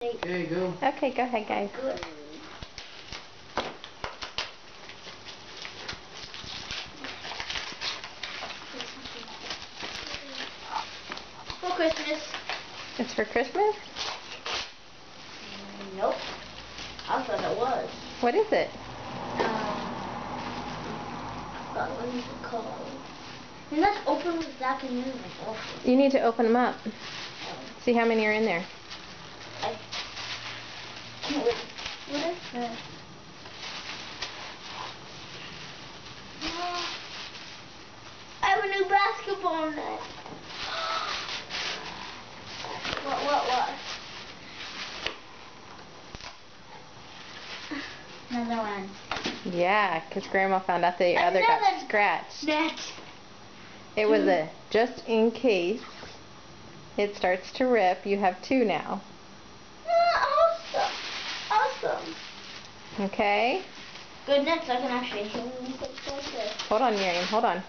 Okay, go. Okay, go ahead, guys. Good. For Christmas. It's for Christmas? Nope. I thought it was. What is it? What is it called? And let's open this back in here. You need to open them up. See how many are in there. What is this? I have a new basketball net. What? Another one. Yeah, because Grandma found out the other got scratched. Net. It was a just in case it starts to rip. You have two now. Awesome. Okay? Good nets. I can actually hang these like this. Hold on, Miriam. Hold on.